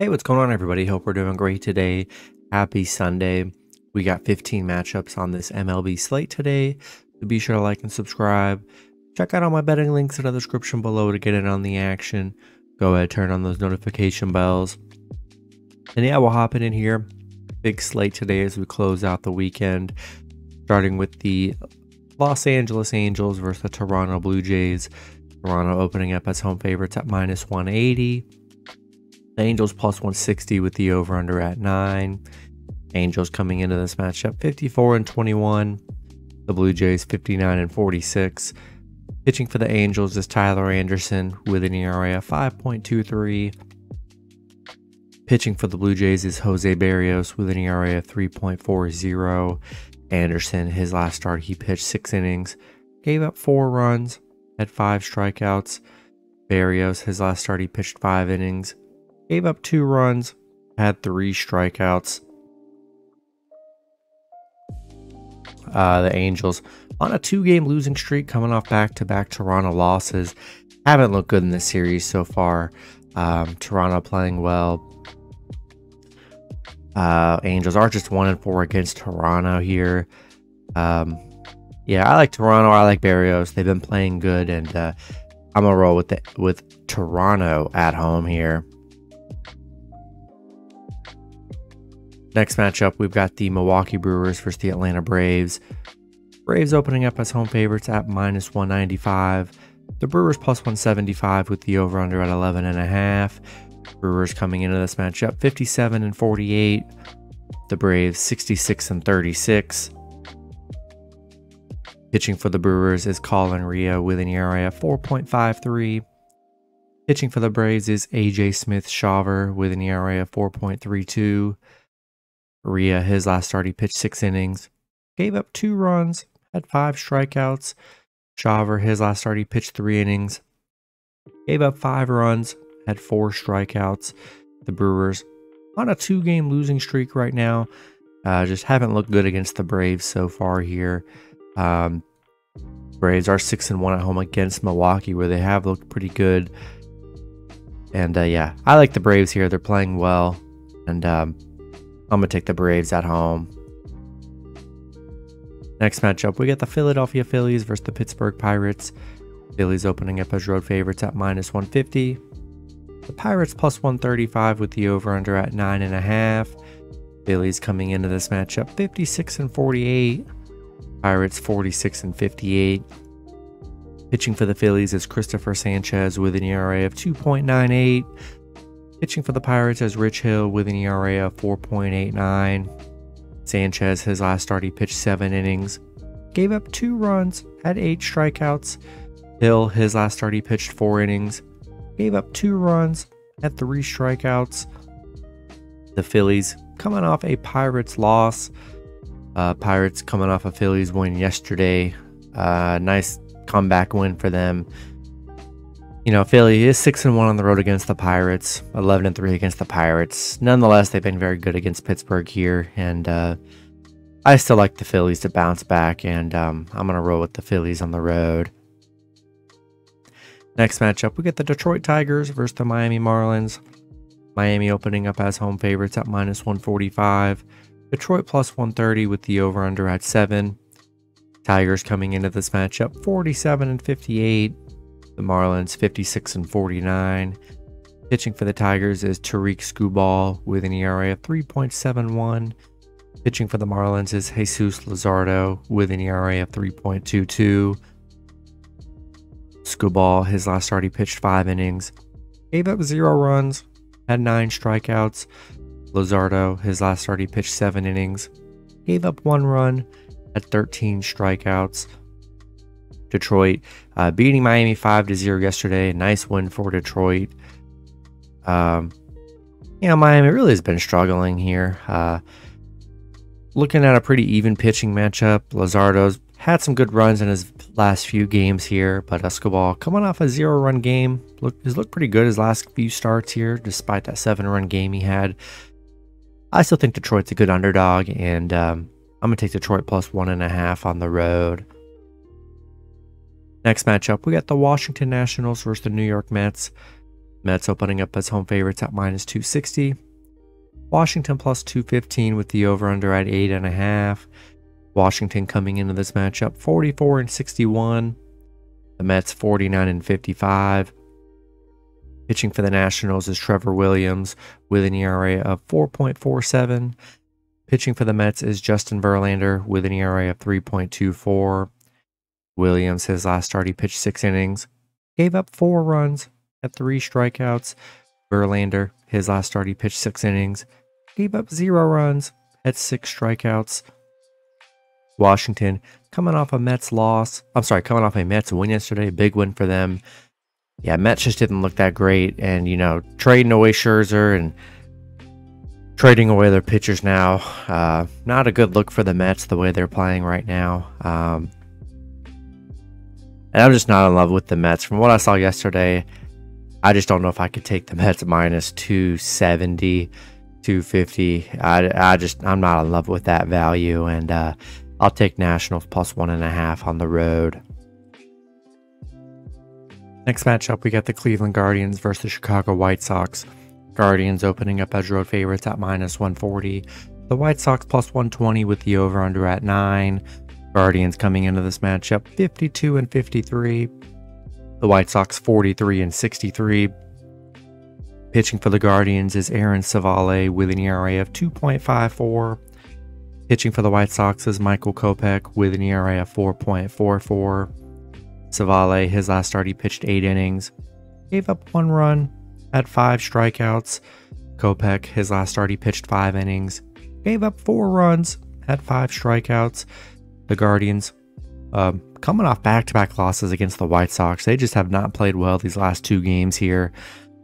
Hey, what's going on, everybody? Hope we're doing great today. Happy Sunday. We got 15 matchups on this MLB slate today. So be sure to like and subscribe. Check out all my betting links in the description below to get in on the action. Go ahead, turn on those notification bells. And yeah, we'll hop in here. Big slate today as we close out the weekend. Starting with the Los Angeles Angels versus the Toronto Blue Jays. Toronto opening up as home favorites at minus 180. The Angels plus 160 with the over-under at 9. Angels coming into this matchup 54-21. The Blue Jays 59-46. Pitching for the Angels is Tyler Anderson with an ERA of 5.23. Pitching for the Blue Jays is Jose Barrios with an ERA of 3.40. Anderson, his last start, he pitched 6 innings, gave up 4 runs, had 5 strikeouts. Barrios, his last start, he pitched 5 innings, gave up 2 runs, had 3 strikeouts. The Angels on a 2-game losing streak, coming off back-to-back Toronto losses. Haven't looked good in this series so far. Toronto playing well. Angels are just 1-4 against Toronto here. Yeah, I like Toronto. I like Barrios. They've been playing good, and I'm gonna roll with Toronto at home here. Next matchup, we've got the Milwaukee Brewers versus the Atlanta Braves. Braves opening up as home favorites at minus 195. The Brewers plus 175 with the over-under at 11.5. Brewers coming into this matchup 57-48. The Braves 66-36. Pitching for the Brewers is Colin Ria with an ERA of 4.53. Pitching for the Braves is AJ Smith-Shawver with an ERA of 4.32. Ria, his last start, he pitched 6 innings, gave up 2 runs, had 5 strikeouts. Shawver, his last start, he pitched 3 innings, gave up 5 runs, had 4 strikeouts. The Brewers on a 2-game losing streak right now. Just haven't looked good against the Braves so far here. Braves are 6-1 at home against Milwaukee, where they have looked pretty good. And yeah, I like the Braves here. They're playing well, and I'm going to take the Braves at home. Next matchup, we got the Philadelphia Phillies versus the Pittsburgh Pirates. Phillies opening up as road favorites at minus 150. The Pirates plus 135 with the over-under at 9.5. Phillies coming into this matchup 56-48. Pirates 46-58. Pitching for the Phillies is Christopher Sanchez with an ERA of 2.98. Pitching for the Pirates is Rich Hill with an ERA of 4.89. Sanchez, his last start, he pitched 7 innings, gave up 2 runs, had 8 strikeouts. Hill, his last start, he pitched 4 innings, gave up 2 runs, had 3 strikeouts. The Phillies coming off a Pirates loss. Pirates coming off a Phillies win yesterday. Nice comeback win for them. You know, Philly is 6-1 on the road against the Pirates, 11-3 against the Pirates. Nonetheless, they've been very good against Pittsburgh here, and I still like the Phillies to bounce back, and I'm going to roll with the Phillies on the road. Next matchup, we get the Detroit Tigers versus the Miami Marlins. Miami opening up as home favorites at minus 145. Detroit plus 130 with the over-under at 7. Tigers coming into this matchup 47-58. The Marlins 56-49. Pitching for the Tigers is Tariq Skubal with an ERA of 3.71. Pitching for the Marlins is Jesus Luzardo with an ERA of 3.22. Skubal, his last start, he pitched 5 innings, gave up 0 runs, had 9 strikeouts. Luzardo, his last start, he pitched 7 innings, gave up 1 run, had 13 strikeouts. Detroit beating Miami 5-0 yesterday. Nice win for Detroit. Yeah, Miami really has been struggling here. Looking at a pretty even pitching matchup. Luzardo's had some good runs in his last few games here, but Escobar coming off a 0-run game. He's looked pretty good his last few starts here, despite that 7-run game he had. I still think Detroit's a good underdog, and I'm going to take Detroit plus 1.5 on the road. Next matchup, we got the Washington Nationals versus the New York Mets. Mets opening up as home favorites at minus 260. Washington plus 215 with the over-under at 8.5. Washington coming into this matchup 44-61. The Mets 49-55. Pitching for the Nationals is Trevor Williams with an ERA of 4.47. Pitching for the Mets is Justin Verlander with an ERA of 3.24. Williams, his last start, he pitched 6 innings, gave up 4 runs, had 3 strikeouts. Verlander, his last start, he pitched 6 innings, gave up 0 runs, had 6 strikeouts. Washington, coming off a Mets win yesterday, big win for them. Yeah, Mets just didn't look that great, and, you know, trading away Scherzer and trading away their pitchers now, not a good look for the Mets the way they're playing right now. And I'm just not in love with the Mets. From what I saw yesterday, I just don't know if I could take the Mets minus 270, 250. I'm not in love with that value, and I'll take Nationals plus 1.5 on the road. Next matchup, we got the Cleveland Guardians versus the Chicago White Sox. Guardians opening up as road favorites at minus 140. The White Sox plus 120 with the over-under at 9. Guardians coming into this matchup 52-53. The White Sox 43-63. Pitching for the Guardians is Aaron Civale with an ERA of 2.54. Pitching for the White Sox is Michael Kopech with an ERA of 4.44. Civale, his last start, he pitched 8 innings, gave up 1 run, had 5 strikeouts. Kopech, his last start, he pitched 5 innings, gave up 4 runs, had 5 strikeouts. The Guardians, coming off back-to-back losses against the White Sox, they just have not played well these last 2 games here.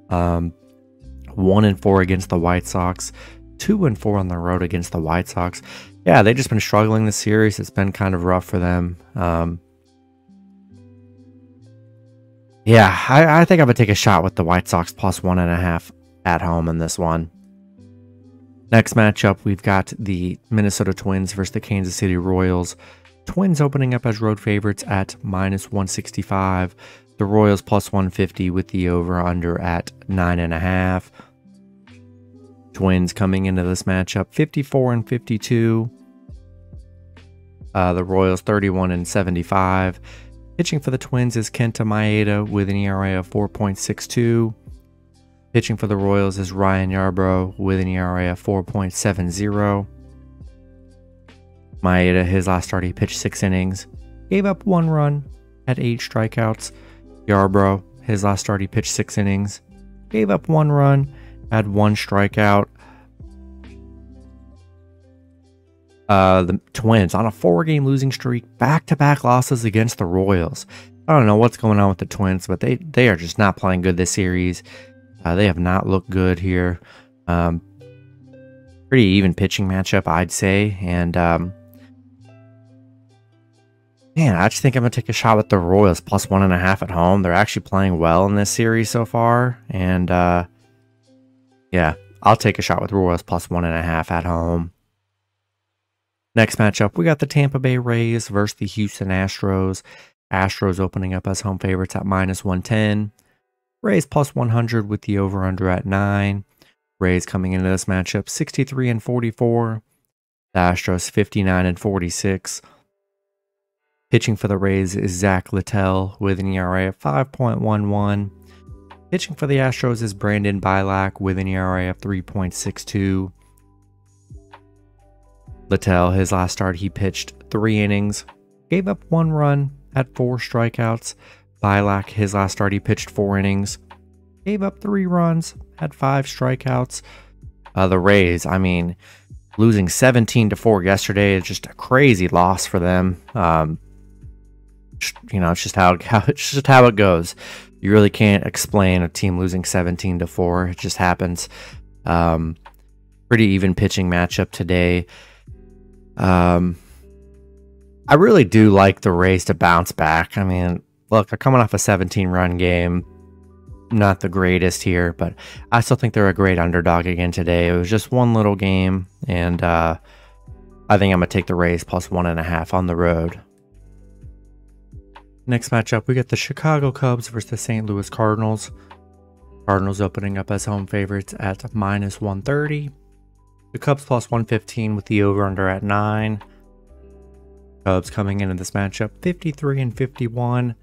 1-4 against the White Sox, 2-4 on the road against the White Sox. Yeah, they've just been struggling this series. It's been kind of rough for them. Yeah, I think I'm going to take a shot with the White Sox plus 1.5 at home in this one. Next matchup, we've got the Minnesota Twins versus the Kansas City Royals. Twins opening up as road favorites at minus 165. The Royals plus 150 with the over-under at 9.5. Twins coming into this matchup 54-52. The Royals 31-75. Pitching for the Twins is Kenta Maeda with an ERA of 4.62. Pitching for the Royals is Ryan Yarbrough with an ERA of 4.70. Maeda, his last start, he pitched 6 innings, gave up 1 run, had 8 strikeouts. Yarbrough, his last start, he pitched 6 innings, gave up 1 run, had 1 strikeout. The Twins on a 4-game losing streak, back-to-back losses against the Royals. I don't know what's going on with the Twins, but they are just not playing good this series. They have not looked good here. Pretty even pitching matchup, I'd say. And man, I just think I'm gonna take a shot with the Royals plus 1.5 at home. They're actually playing well in this series so far, and yeah, I'll take a shot with Royals plus 1.5 at home. Next matchup, we got the Tampa Bay Rays versus the Houston Astros. Astros opening up as home favorites at minus 110. Rays plus 100 with the over-under at 9. Rays coming into this matchup 63-44. The Astros 59-46. Pitching for the Rays is Zach Littell with an ERA of 5.11. Pitching for the Astros is Brandon Bilak with an ERA of 3.62. Littell, his last start, he pitched 3 innings, gave up 1 run, had 4 strikeouts. Bilak, his last start, he pitched 4 innings, gave up 3 runs, had 5 strikeouts. The Rays, I mean, losing 17-4 yesterday is just a crazy loss for them. You know, it's just how it goes. You really can't explain a team losing 17-4. It just happens. Pretty even pitching matchup today. I really do like the Rays to bounce back. I mean, look, they're coming off a 17-run game. Not the greatest here, but I still think they're a great underdog again today. It was just one little game, and I think I'm going to take the Rays plus 1.5 on the road. Next matchup, we got the Chicago Cubs versus the St. Louis Cardinals. Cardinals opening up as home favorites at -130. The Cubs +115 with the over-under at 9. Cubs coming into this matchup 53-51.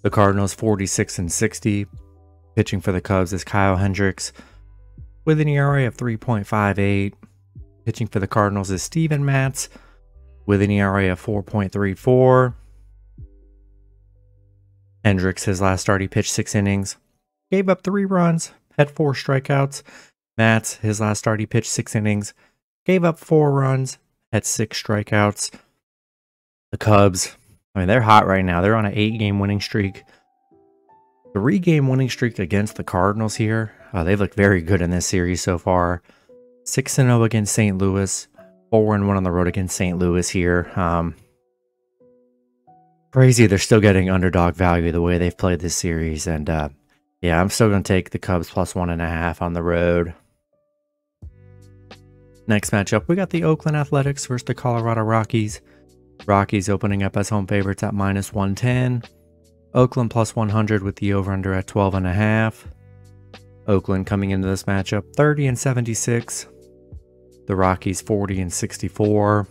The Cardinals 46-60. Pitching for the Cubs is Kyle Hendricks with an ERA of 3.58. Pitching for the Cardinals is Steven Matz with an ERA of 4.34. Hendricks, his last start, he pitched 6 innings, gave up 3 runs, had 4 strikeouts. Matz, his last start, he pitched 6 innings, gave up 4 runs, had 6 strikeouts. The Cubs, I mean, they're hot right now. They're on an 8-game winning streak. 3-game winning streak against the Cardinals here. They've looked very good in this series so far. 6-0 against St. Louis, 4-1 on the road against St. Louis here. Crazy they're still getting underdog value the way they've played this series. And yeah, I'm still going to take the Cubs +1.5 on the road. Next matchup, we got the Oakland Athletics versus the Colorado Rockies. Rockies opening up as home favorites at -110. Oakland +100 with the over-under at 12.5. Oakland coming into this matchup 30-76. The Rockies 40-64.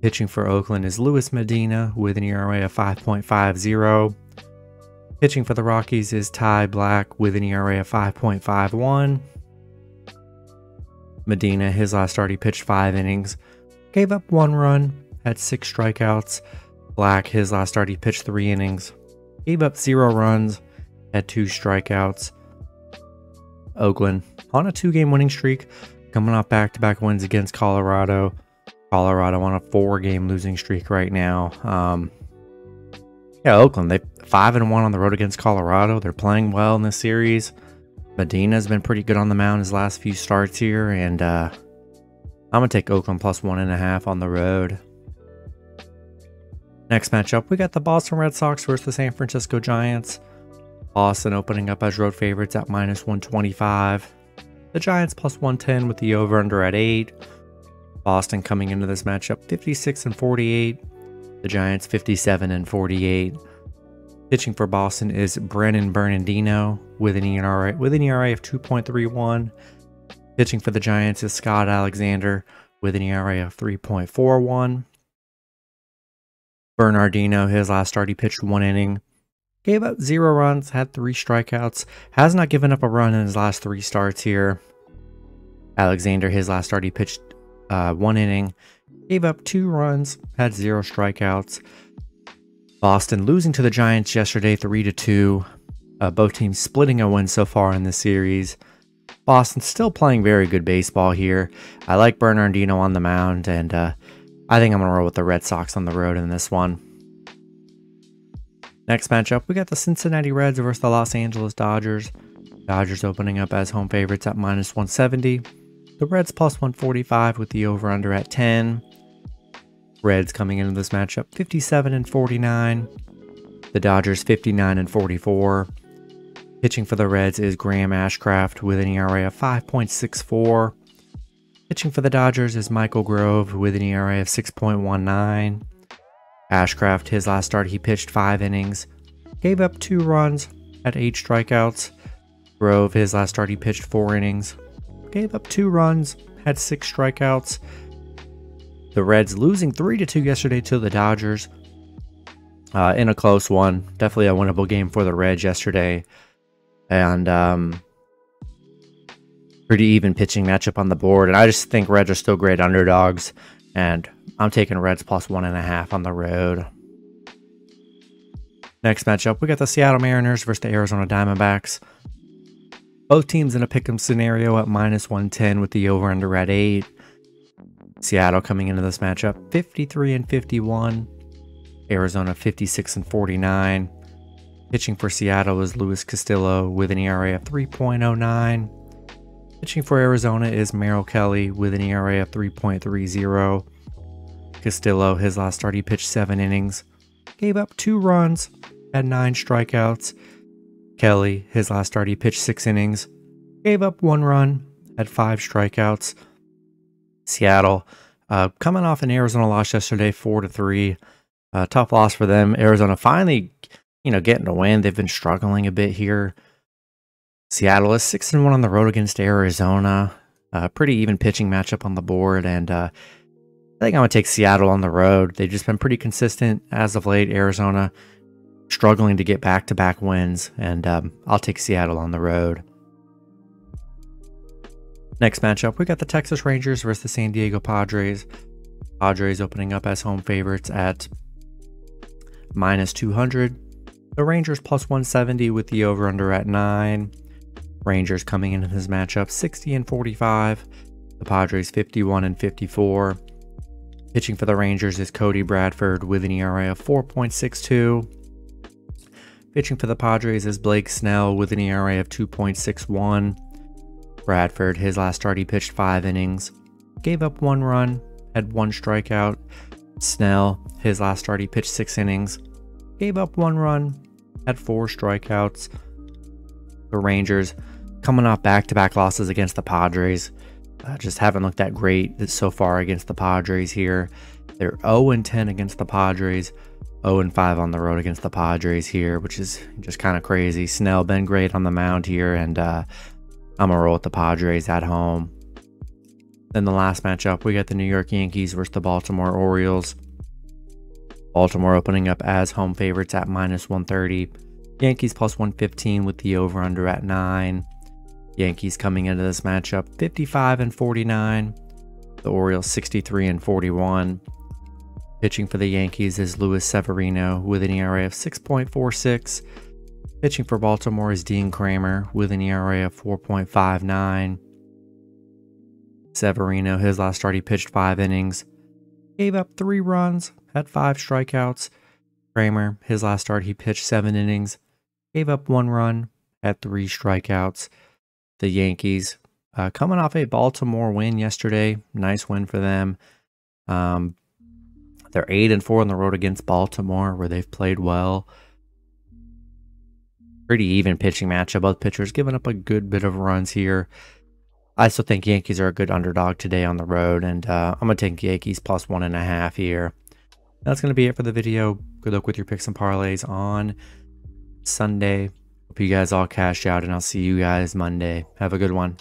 Pitching for Oakland is Luis Medina with an ERA of 5.50. Pitching for the Rockies is Ty Black with an ERA of 5.51. Medina, his last start, he pitched 5 innings, gave up 1 run, had 6 strikeouts. Black, his last start, he pitched 3 innings, gave up 0 runs, had 2 strikeouts. Oakland on a 2-game winning streak, coming off back-to-back wins against Colorado. Colorado on a 4-game losing streak right now. Yeah, Oakland, they 5-1 on the road against Colorado. They're playing well in this series. Medina's been pretty good on the mound his last few starts here, and I'm gonna take Oakland +1.5 on the road. Next matchup, we got the Boston Red Sox versus the San Francisco Giants. Boston opening up as road favorites at -125. The Giants +110 with the over-under at 8. Boston coming into this matchup 56-48. The Giants 57-48. Pitching for Boston is Brennan Bernardino with an ERA of 2.31. Pitching for the Giants is Scott Alexander with an ERA of 3.41. Bernardino, his last start, he pitched 1 inning, gave up 0 runs, had 3 strikeouts, has not given up a run in his last 3 starts here. Alexander, his last start, he pitched 1 inning, gave up 2 runs, had 0 strikeouts. Boston losing to the Giants yesterday 3-2. Both teams splitting a win so far in this series. Boston still playing very good baseball here. I like Bernardino on the mound, and I think I'm going to roll with the Red Sox on the road in this one. Next matchup, we got the Cincinnati Reds versus the Los Angeles Dodgers. Dodgers opening up as home favorites at -170. The Reds +145 with the over-under at 10. Reds coming into this matchup 57-49. The Dodgers 59-44. Pitching for the Reds is Graham Ashcraft with an ERA of 5.64. Pitching for the Dodgers is Michael Grove with an ERA of 6.19. Ashcraft, his last start, he pitched 5 innings, gave up 2 runs, had 8 strikeouts. Grove, his last start, he pitched 4 innings, gave up 2 runs, had 6 strikeouts. The Reds losing 3-2 yesterday to the Dodgers in a close one. Definitely a winnable game for the Reds yesterday. And pretty even pitching matchup on the board. And I just think Reds are still great underdogs. And I'm taking Reds +1.5 on the road. Next matchup, we got the Seattle Mariners versus the Arizona Diamondbacks. Both teams in a pick'em scenario at -110 with the over-under at 8. Seattle coming into this matchup 53-51. Arizona 56-49. Pitching for Seattle is Luis Castillo with an ERA of 3.09. Pitching for Arizona is Merrill Kelly with an ERA of 3.30. Castillo, his last start, he pitched 7 innings, gave up 2 runs, had 9 strikeouts. Kelly, his last start, he pitched 6 innings, gave up 1 run, had 5 strikeouts. Seattle, coming off an Arizona loss yesterday, 4-3. Tough loss for them. Arizona finally, getting a win. They've been struggling a bit here. Seattle is 6-1 on the road against Arizona. Pretty even pitching matchup on the board, and I think I'm going to take Seattle on the road. They've just been pretty consistent as of late. Arizona struggling to get back-to-back wins, and I'll take Seattle on the road. Next matchup, we got the Texas Rangers versus the San Diego Padres. Padres opening up as home favorites at -200. The Rangers +170 with the over-under at 9. Rangers coming into this matchup 60-45. The Padres 51-54. Pitching for the Rangers is Cody Bradford with an ERA of 4.62. Pitching for the Padres is Blake Snell with an ERA of 2.61. Bradford, his last start, he pitched 5 innings, gave up 1 run, had 1 strikeout. Snell, his last start, he pitched 6 innings, gave up 1 run, had 4 strikeouts. The Rangers coming off back-to-back losses against the Padres. Just haven't looked that great so far against the Padres here. They're 0-10 against the Padres, 0-5 on the road against the Padres here, which is just kind of crazy. Snell been great on the mound here, and I'm going to roll with the Padres at home. Then the last matchup, we got the New York Yankees versus the Baltimore Orioles. Baltimore opening up as home favorites at -130. Yankees +115 with the over-under at 9. Yankees coming into this matchup 55-49. The Orioles 63-41. Pitching for the Yankees is Luis Severino with an ERA of 6.46. Pitching for Baltimore is Dean Kramer with an ERA of 4.59. Severino, his last start, he pitched 5 innings, gave up 3 runs, had 5 strikeouts. Kramer, his last start, he pitched 7 innings, gave up 1 run, had 3 strikeouts. The Yankees coming off a Baltimore win yesterday. Nice win for them. They're 8-4 on the road against Baltimore, where they've played well. Pretty even pitching matchup. Both pitchers giving up a good bit of runs here. I still think Yankees are a good underdog today on the road, and I'm going to take Yankees +1.5 here. That's going to be it for the video. Good luck with your picks and parlays on Sunday. Hope you guys all cash out, and I'll see you guys Monday. Have a good one.